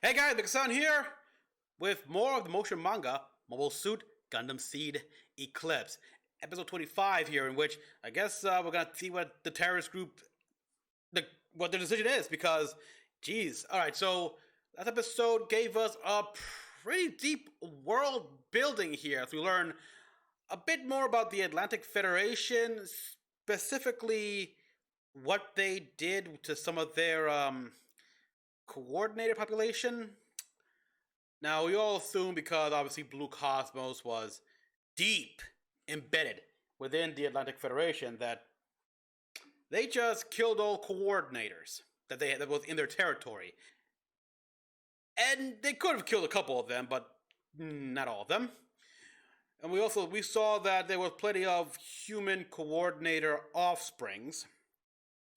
Hey guys, Mecha-san here with more of the motion manga Mobile Suit Gundam Seed Eclipse. Episode 25 here, in which I guess we're gonna see what the terrorist group, what their decision is, because, geez. Alright, so that episode gave us a pretty deep world building here as we learn a bit more about the Atlantic Federation, specifically what they did to some of their coordinated population. Now, we all assume, because obviously Blue Cosmos was deep embedded within the Atlantic Federation, that they just killed all coordinators that was in their territory. And they could have killed a couple of them, but not all of them. And we saw that there was plenty of human coordinator offsprings,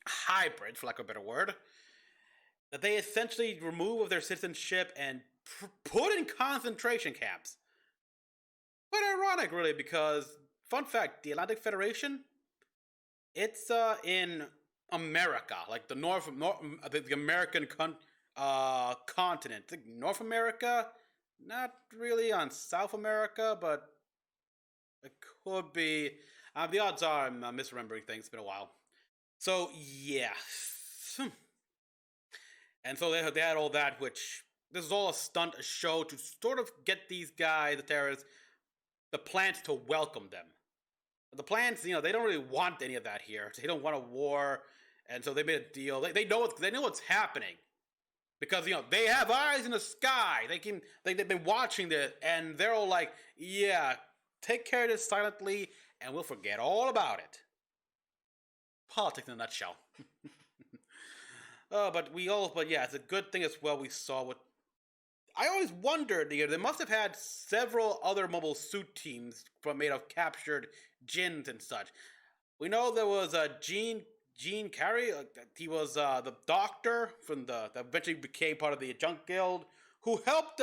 hybrid, for lack of a better word, that they essentially remove their citizenship and put in concentration camps. But ironic, really, because, fun fact, the Atlantic Federation, it's in America, like the the American continent. I think North America, not really on South America, but it could be. The odds are I'm misremembering things. It's been a while. So, yeah. And so they had all that, which this is all a stunt, a show to sort of get these guys, the terrorists, the plants to welcome them. The plants, they don't really want any of that here. They don't want a war, and so they made a deal. They know what's happening, because they have eyes in the sky. They've been watching this, and they're all like, "Yeah, take care of this silently, and we'll forget all about it." Politics in a nutshell. But yeah, it's a good thing as well. We saw what I always wondered. They must have had several other mobile suit teams made of captured Jins and such. We know there was a Gene Carey. He was the doctor from that eventually became part of the Junk Guild, who helped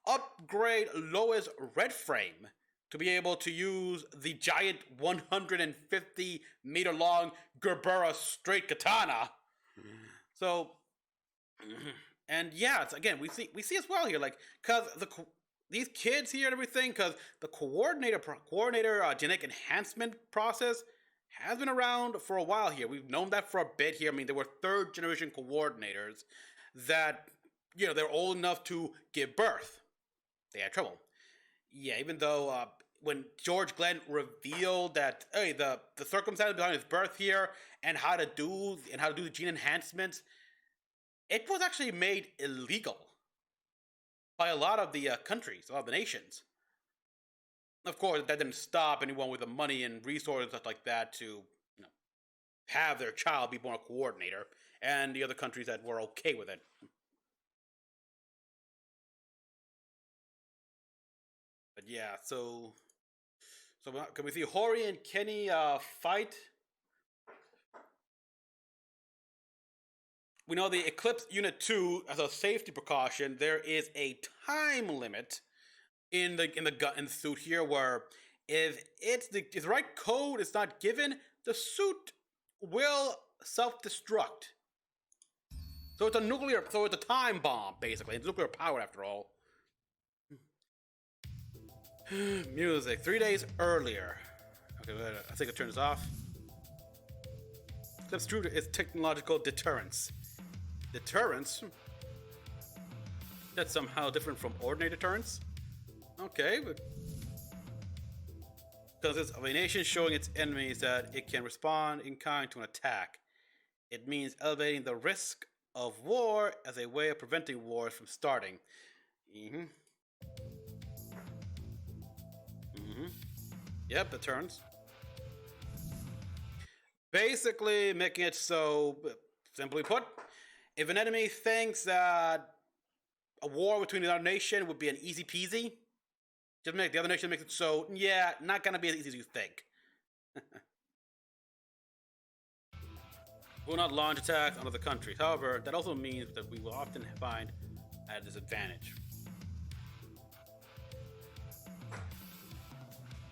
upgrade Lois Redframe to be able to use the giant 150-meter long Gerbera straight katana. So, and yeah, again, we see as well here, like, because these kids here and everything, because the coordinator genetic enhancement process has been around for a while here. We've known that for a bit here. I mean, there were third generation coordinators that, they're old enough to give birth. They had trouble. Yeah, even though when George Glenn revealed that, hey, the circumstances behind his birth here and how to do the gene enhancements, it was actually made illegal by a lot of the countries, a lot of the nations. Of course, that didn't stop anyone with the money and resources and stuff like that to have their child be born a coordinator, and the other countries that were okay with it. But yeah, so can we see Hori and Kenny fight? We know the Eclipse Unit 2, as a safety precaution, there is a time limit in the suit here, where if the right code is not given, the suit will self-destruct. So it's a time bomb, basically. It's nuclear power, after all. Music. 3 days earlier. Okay, I think I'll turn this off. Eclipse true is technological deterrence. Deterrence? That's somehow different from ordinary deterrence? Okay, but because it's of a nation showing its enemies that it can respond in kind to an attack. It means elevating the risk of war as a way of preventing wars from starting. Yep, deterrence. Basically making it so, simply put, if an enemy thinks that a war between the other nation would be an easy peasy, just make the other nation makes it so, yeah, not gonna be as easy as you think. We will not launch attacks on other countries. However, that also means that we will often find at a disadvantage.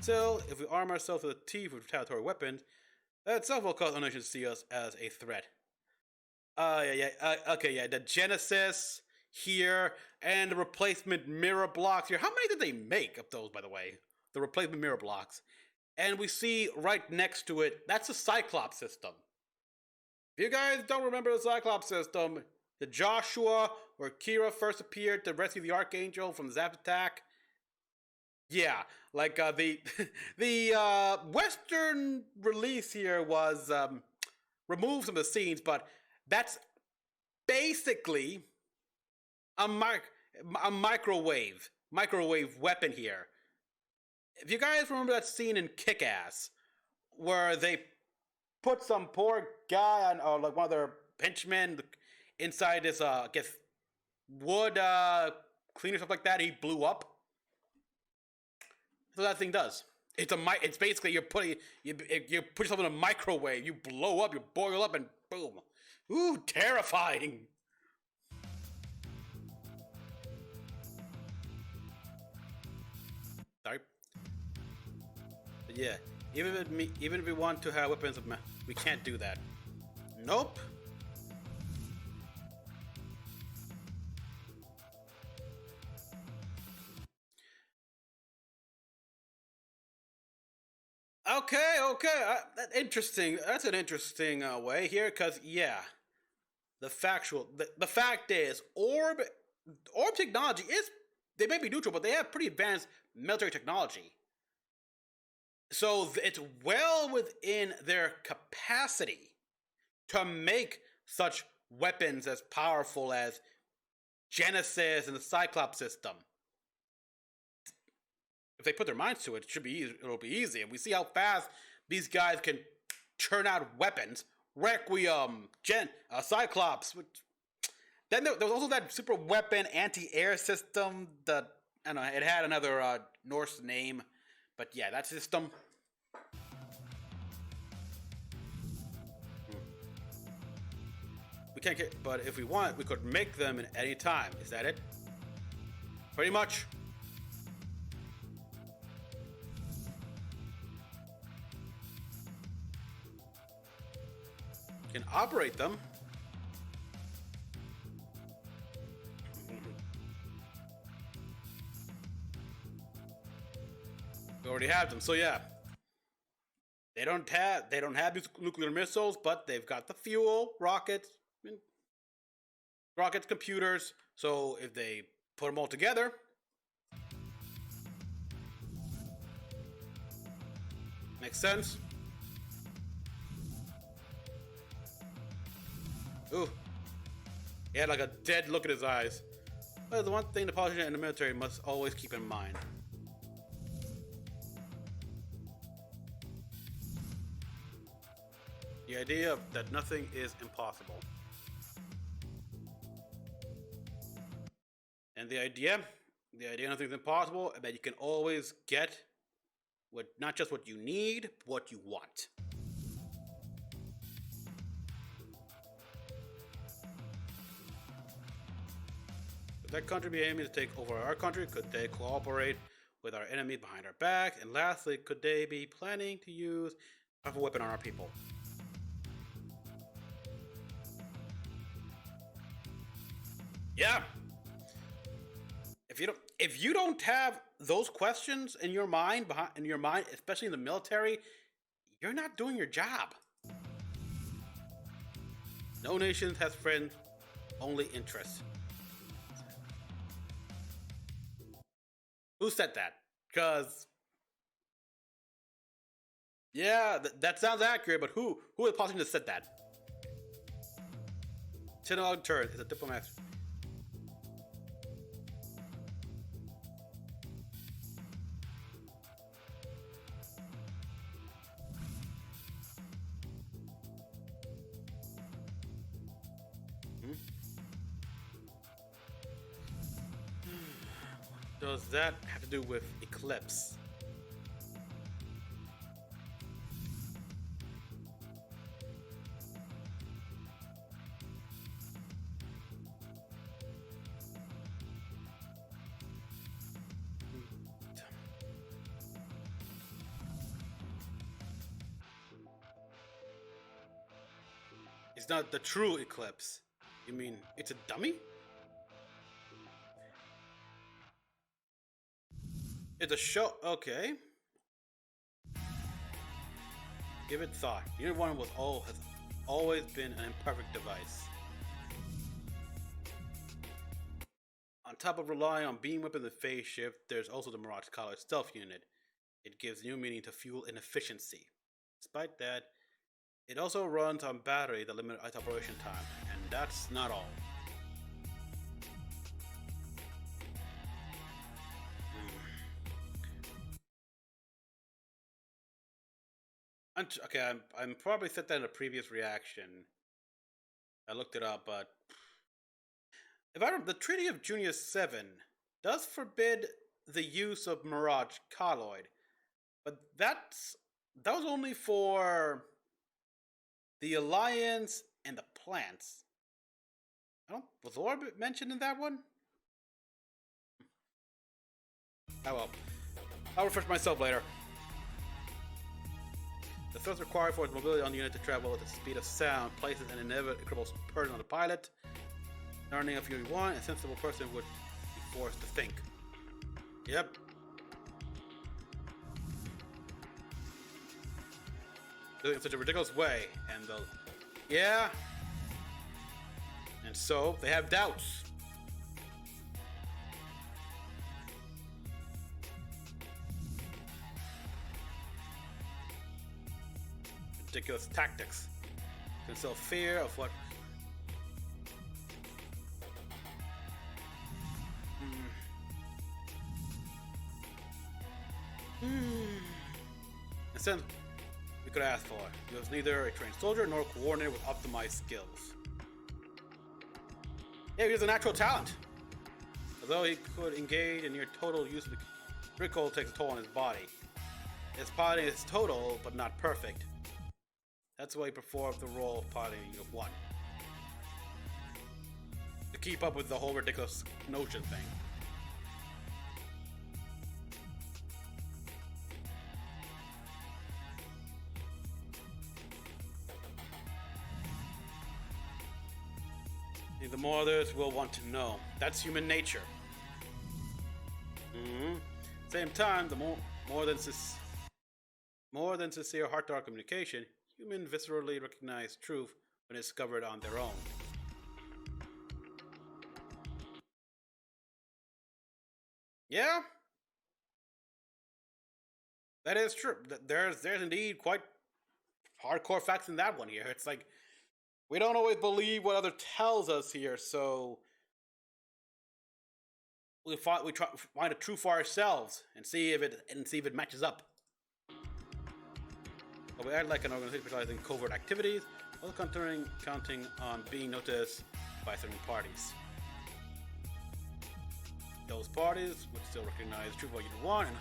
Still, if we arm ourselves to the teeth with retaliatory weapons, that itself will cause other nations to see us as a threat. Okay, yeah, the Genesis, here, and the replacement mirror blocks here. How many did they make of those, by the way? The replacement mirror blocks. And we see right next to it, that's a Cyclops system. If you guys don't remember the Cyclops system, the Joshua where Kira first appeared to rescue the Archangel from the Zap attack. Yeah, like the Western release here was removed from the scenes, but that's basically a microwave weapon here. If you guys remember that scene in Kick-Ass where they put some poor guy on, or like one of their henchmen inside this, I guess, wood cleaner, stuff like that, he blew up. That's what that thing does. It's basically you put yourself in a microwave, you blow up, you boil up, and boom. Ooh, terrifying. Sorry. But yeah, even if we want to have weapons, we can't do that. Nope. Okay. Interesting. That's an interesting way here, because yeah, the fact is, orb technology is, they may be neutral, but they have pretty advanced military technology. So it's well within their capacity to make such weapons as powerful as Genesis and the Cyclops system. If they put their minds to it, it should be easy. It'll be easy. And we see how fast these guys can churn out weapons. Requiem, Cyclops. Then there was also that super weapon anti-air system that, I don't know, it had another Norse name. But yeah, that system. We can't get, but if we want, we could make them at any time. Is that it? Pretty much. Can operate them. We already have them, so yeah. They don't have these nuclear missiles, but they've got the fuel, rockets, computers. So if they put them all together, makes sense. Ooh, he had like a dead look in his eyes. Well, the one thing the politician and the military must always keep in mind. The idea that nothing is impossible. And the idea nothing's impossible, and that you can always get not just what you need, but what you want. Could that country be aiming to take over our country? Could they cooperate with our enemy behind our back? And lastly, could they be planning to use a powerful weapon on our people? Yeah. If you don't have those questions in your mind, especially in the military, you're not doing your job. No nation has friends, only interests. Who said that? Because yeah, that sounds accurate. But who is the politician that said that? General Turn is a diplomat. Does that have to do with Eclipse? It's not the true Eclipse. You mean it's a dummy? It's a show. Okay. Give it thought. Unit 1 has always been an imperfect device. On top of relying on beam weapons and phase shift, there's also the Mirage Collar stealth unit. It gives new meaning to fuel inefficiency. Despite that, it also runs on battery that limit its operation time, and that's not all. Okay, I'm probably said that in a previous reaction. I looked it up, but if I remember, the Treaty of Junius 7 does forbid the use of Mirage Colloid, but that was only for the Alliance and the plants. Was Orb mentioned in that one? Oh well. I'll refresh myself later. The thrust required for its mobility on the unit to travel at the speed of sound places an inevitable burden on the pilot. Learning of Unit 1, a sensible person would be forced to think. Yep. Doing it in such a ridiculous way, and yeah. And so, they have doubts. Ridiculous tactics to instill fear of what. Instead, we could ask for. He was neither a trained soldier nor coordinated with optimized skills. Yeah, he has a natural talent. Although he could engage in near total use of the recoil takes a toll on his body. His piloting is total, but not perfect. That's why he performed the role of piloting Unit 1. To keep up with the whole ridiculous notion thing. The more others will want to know. That's human nature. Same time, the more than sincere heart-to-heart communication, humans viscerally recognize truth when discovered on their own. Yeah, that is true. There's indeed quite hardcore facts in that one here. It's like we don't always believe what other tells us here, so we try to find a truth for ourselves and see if it matches up. But we act like an organization specializing in covert activities, while counting on being noticed by certain parties. Those parties would still recognize truth for Unit 1 and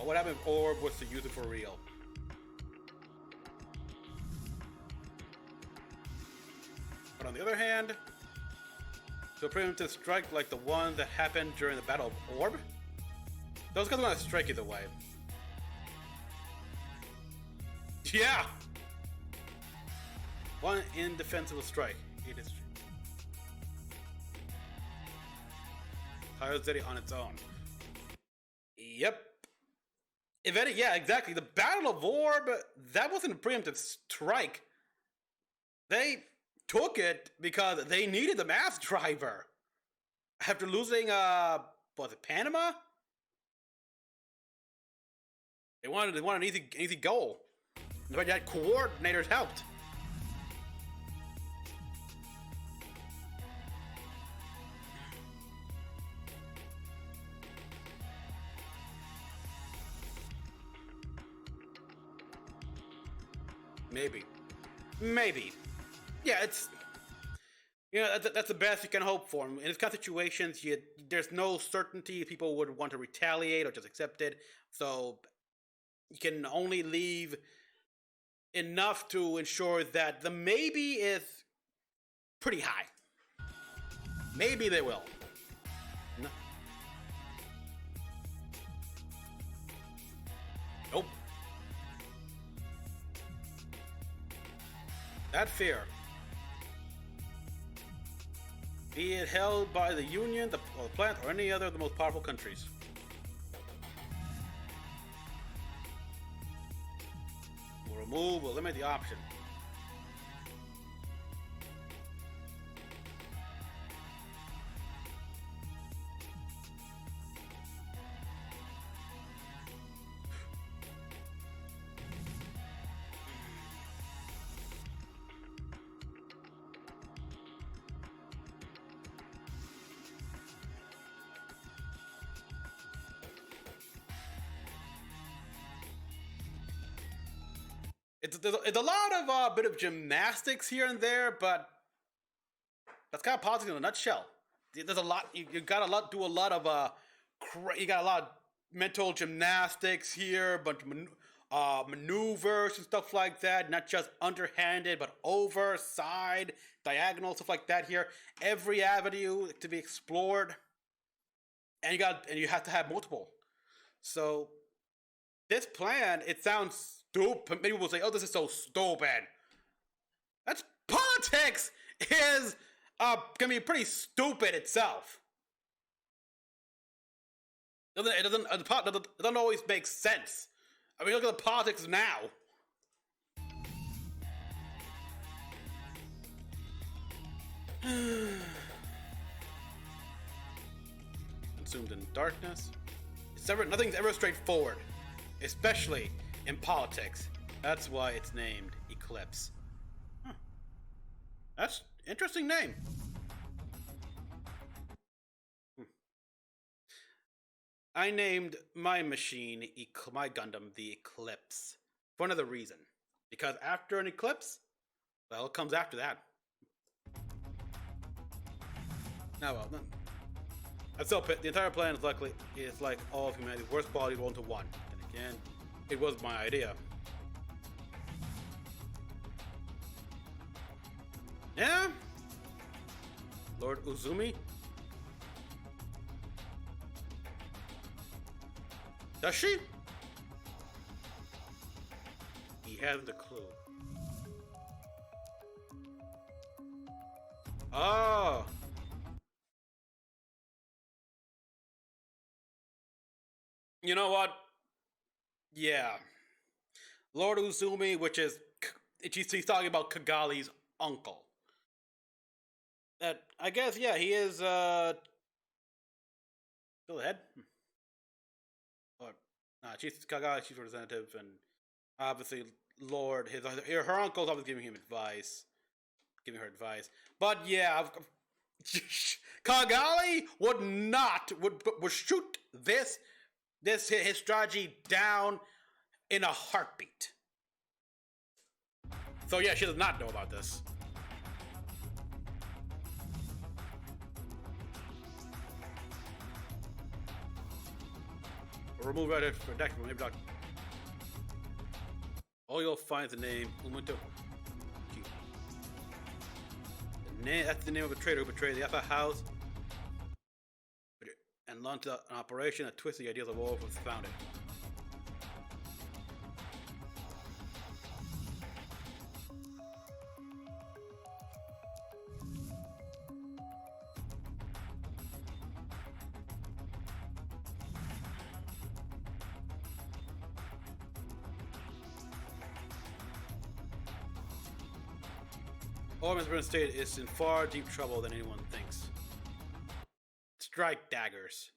what happened if Orb was to use it for real? But on the other hand, to a preemptive strike like the one that happened during the Battle of Orb, those guys are gonna strike either way. Yeah! One indefensible strike. It is Tires City on its own. Yep. If any, yeah, exactly. The Battle of Orb, that wasn't a preemptive strike. They took it because they needed the mass driver. After losing, was it Panama? They wanted an easy goal. In fact, that coordinators helped. Maybe. Yeah, it's that's the best you can hope for. In this kind of situations, there's no certainty people would want to retaliate or just accept it. So you can only leave enough to ensure that the maybe is pretty high. Maybe they will. No. Nope. That fear, be it held by the Union, the plant, or any other of the most powerful countries. We'll remove, we'll limit the option. It's a lot of bit of gymnastics here and there, but that's kind of politics in a nutshell. There's a lot. You got to do a lot of you got a lot of mental gymnastics here, but maneuvers and stuff like that. Not just underhanded, but over, side, diagonal, stuff like that. Here, every avenue to be explored, and you have to have multiple. So this plan, it sounds stupid. Maybe we'll say, "Oh, this is so stupid." That's politics. Is gonna be pretty stupid itself. It doesn't always make sense. I mean, look at the politics now. Consumed in darkness. Nothing's ever straightforward, especially in politics. That's why it's named Eclipse. Huh. That's an interesting name. I named my machine, my Gundam, the Eclipse, for another reason. Because after an eclipse, well, it comes after that. Now, well, that's so the entire plan is like all of humanity's worst qualities rolled into one. And again, it was my idea. Yeah? Lord Uzumi? Does she? He hasn't a clue. Oh. You know what? Yeah. Lord Uzumi, which is... He's talking about Kagali's uncle. That, I guess, yeah, he is, still ahead? Or, she's Kagali's chief representative, and obviously Lord, her uncle's always giving him advice. Giving her advice. But, yeah, Kagali would shoot his strategy down in a heartbeat. So yeah, she does not know about this. Remove edit for deck from doc. All you'll find is the name Umuntu. That's the name of a traitor who betrayed the Alpha House and launched an operation that twisted the ideals of war was founded. Orman's state is in far deep trouble than anyone thinks. Strike daggers.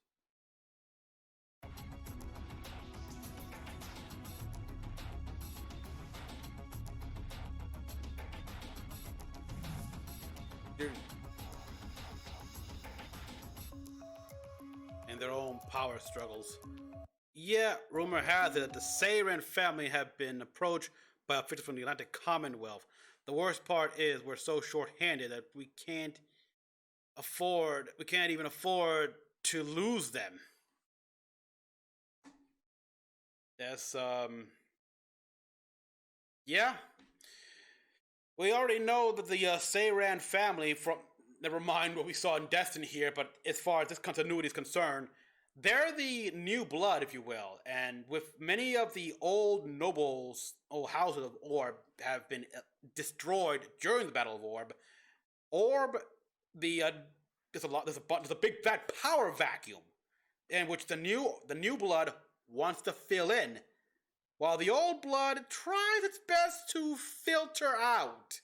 And their own power struggles. Yeah, rumor has it that the Seiren family have been approached by officials from the Atlantic Commonwealth. The worst part is we're so short-handed that we can't even afford to lose them. That's, yeah. We already know that the Seiran family, from never mind what we saw in Destiny here, but as far as this continuity is concerned, they're the new blood, if you will. And with many of the old nobles, old houses of Orb, have been destroyed during the Battle of Orb, Orb, the there's a big fat power vacuum, in which the new blood wants to fill in, while the old blood tries its best to filter out.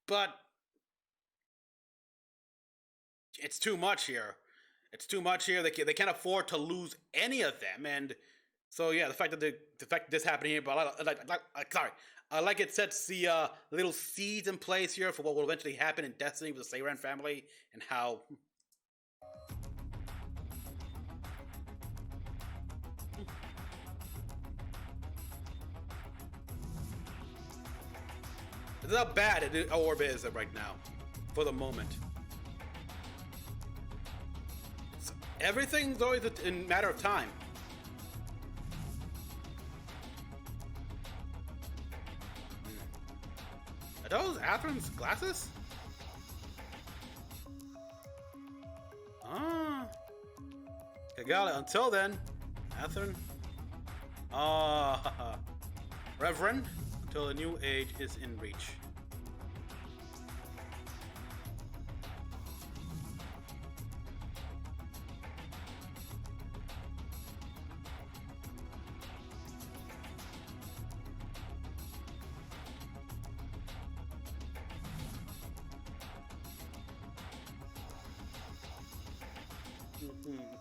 But it's too much here. It's too much here. They can't afford to lose any of them, and so yeah, the fact that this happened here. But I like it sets the little seeds in place here for what will eventually happen in Destiny with the Seiran family and how. It's not bad Orb is right now, for the moment. Everything's always a matter of time. Are those Atherin's glasses? Ah. Okay, got it. Until then, Atherin. Reverend, until a new age is in reach.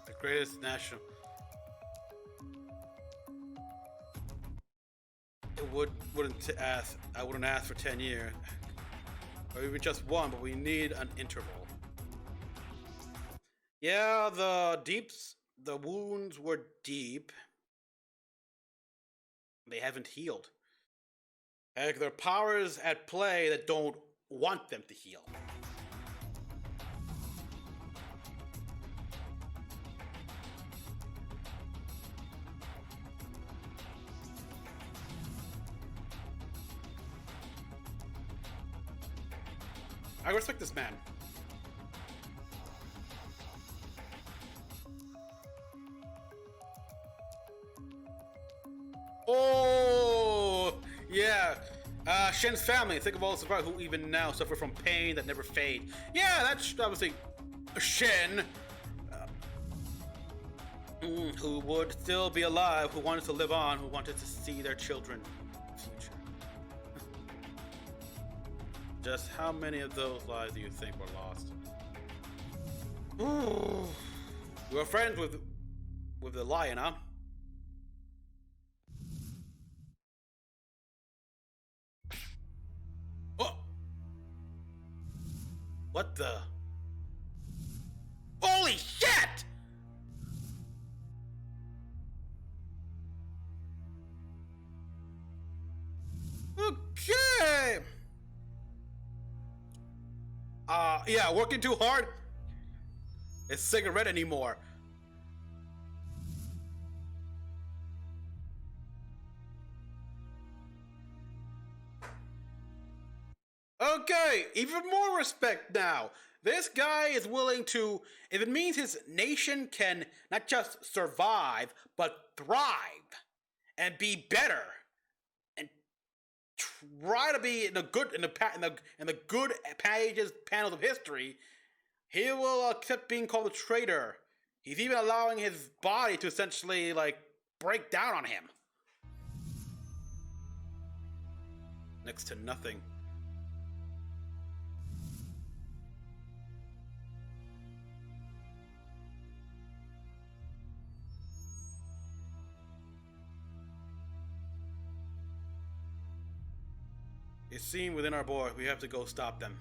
The greatest national. I wouldn't ask for 10 years, or even just one, but we need an interval. Yeah, the wounds were deep. They haven't healed. Heck, there are powers at play that don't want them to heal. I respect this man. Oh, yeah. Shen's family. Think of all the survivors who even now suffer from pain that never fade. Yeah, that's obviously Shen. Who would still be alive, who wanted to live on, who wanted to see their children future. Just how many of those lives do you think were lost? Ooh. You were friends with the lion, huh? Oh! What the? Holy shit! Okay. Yeah, working too hard? It's cigarette anymore. Okay, even more respect now. This guy is willing to, if it means his nation can not just survive, but thrive and be better and try to be in the good pages panels of history, he will accept being called a traitor. He's even allowing his body to essentially like break down on him. Next to nothing. It's seen within our board. We have to go stop them.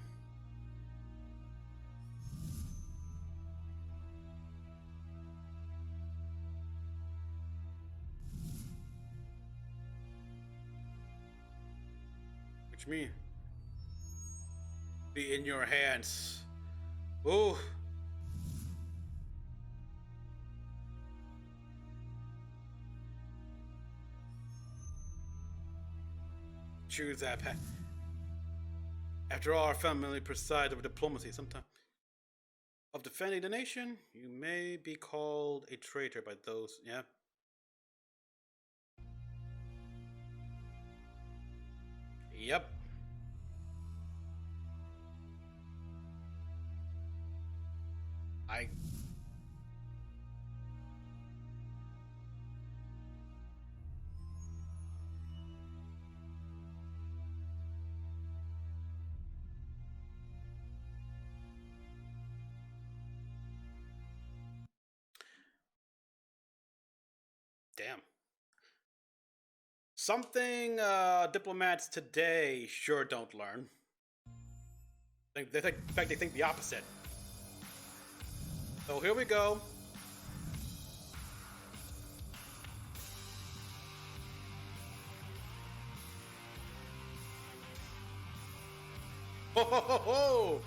Which means be in your hands. Ooh. Choose that path. After all, our family presides over diplomacy. Sometimes of defending the nation, you may be called a traitor by those. Yeah. Yep. I. Damn. Something diplomats today sure don't learn. In fact, they think the opposite. So here we go. Ho ho ho ho!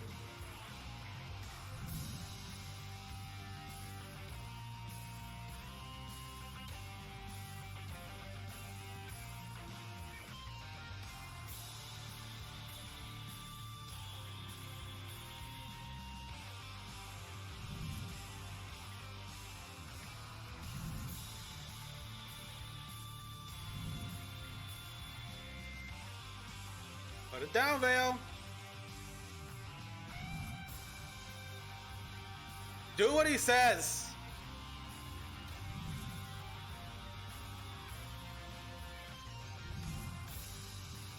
Put it down, Vale. Do what he says.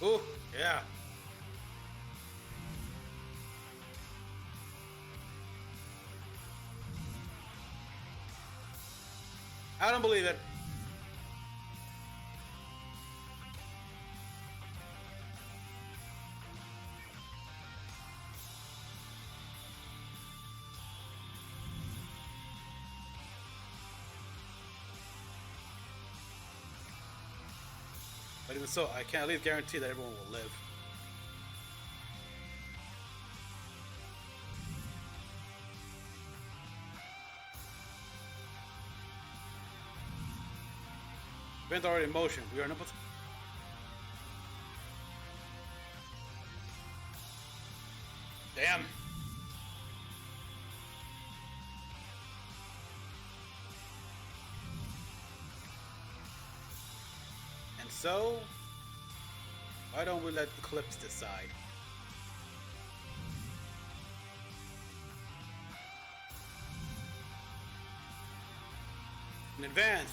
Ooh, yeah. I don't believe it. But even so, I can't at least guarantee that everyone will live. Event already in motion. We are in a Damn. And so, why don't we let Eclipse decide? In advance.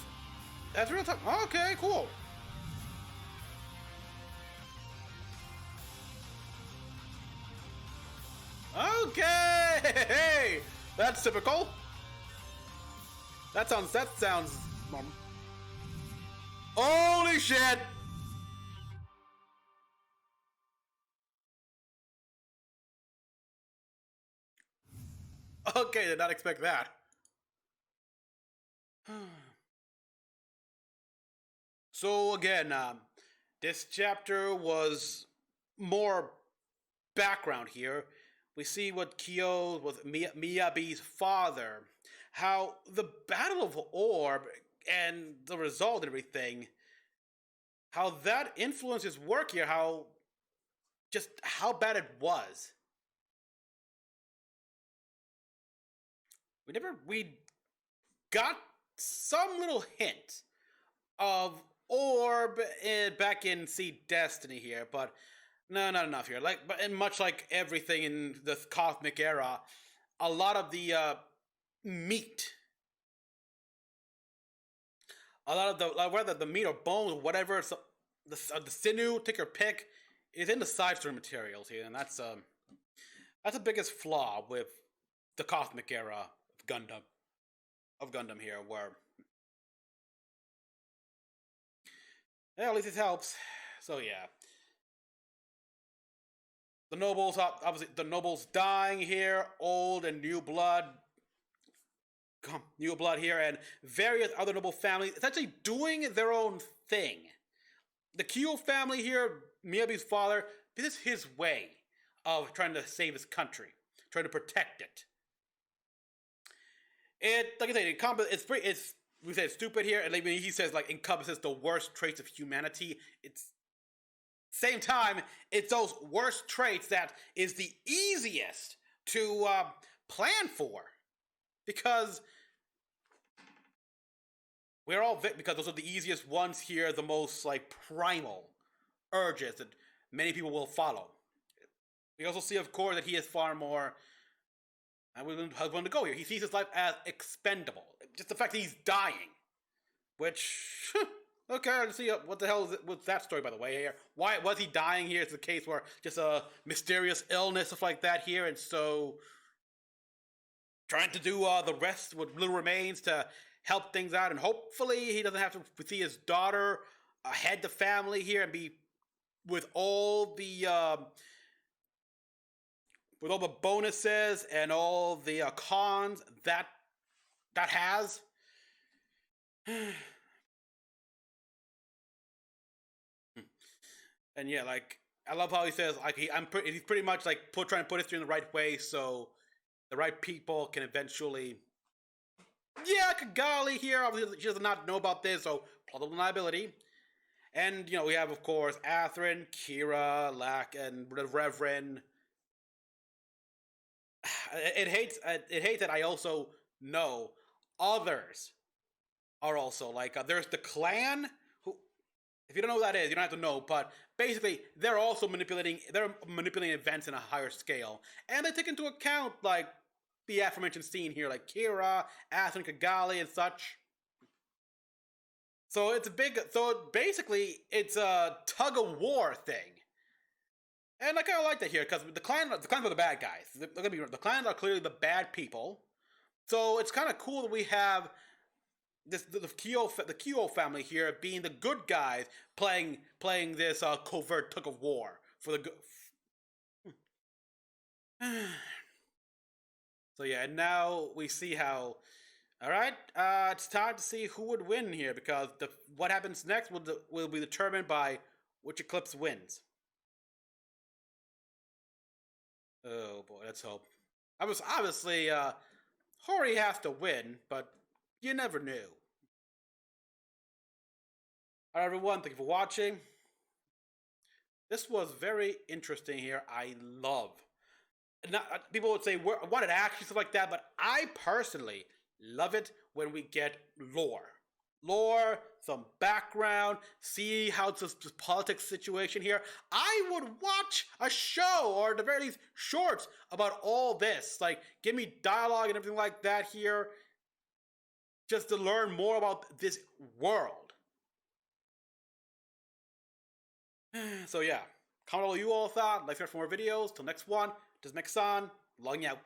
That's real time. Okay, cool. Okay, hey, that's typical. That sounds. Holy shit! Okay, did not expect that. So again, this chapter was more background here. We see what Kyo was Miyabi's father, how the Battle of Orb and the result and everything, how that influenced his work here, how bad it was. We got some little hint of Orb back in Sea Destiny here, but no, not enough here. And much like everything in the cosmic era, a lot of the meat, a lot of the whether the meat or bones, whatever, the sinew, take your pick, is in the side story materials here, and that's the biggest flaw with the cosmic era of Gundam here, where yeah, at least it helps. So yeah. The nobles, obviously, the nobles dying here, old and new blood here, and various other noble families essentially doing their own thing. The Kyo family here, Miyabi's father, this is his way of trying to save his country, trying to protect it. Like I said, we say it's stupid here, and like when he says like encompasses the worst traits of humanity, it's Same time, it's those worst traits that is the easiest to plan for, because we're all because those are the easiest ones here, the most like primal urges that many people will follow. We also see, of course, that he is far more. I wouldn't want to go here. He sees his life as expendable. Just the fact that he's dying, which okay, let's see what the hell is it, what's that story, by the way. Here, why was he dying? Here, it's a case where just a mysterious illness, stuff like that here, and so trying to do the rest, what little remains, to help things out, and hopefully he doesn't have to see his daughter head the family here and be with all the bonuses and all the cons that has. And yeah, like I love how he says like he's pretty much like trying to put history in the right way, so the right people can eventually. Yeah, Kigali here. Obviously, she does not know about this, so plausible deniability. And we have, of course, Athrun, Kira, Lack, and the Reverend. It hates that I also know others are also like there's the clan who, if you don't know who that is, you don't have to know, but basically they're also manipulating events in a higher scale, and they take into account like the aforementioned scene here, like Kira, Athrun, Kigali, and such. So it's a big. So basically, it's a tug of war thing, and I kind of like that here because the clans are the bad guys. The clans are clearly the bad people. So it's kind of cool that we have the Kyo family here being the good guys, playing this covert tug of war for the good. So yeah, and now we see how. All right, it's time to see who would win here, because what happens next will be determined by which Eclipse wins. Oh boy, let's hope. I was obviously Hori has to win, but you never knew. All right, everyone, thank you for watching. This was very interesting here. I love. Not, people would say wanted action, stuff like that, but I personally love it when we get lore, some background, see how it's this politics situation here. I would watch a show, or at the very least shorts, about all this. Like, give me dialogue and everything like that here, just to learn more about this world. So yeah, comment what you all thought. Like, subscribe for more videos. Till next one, this is Mecha-san, logging out.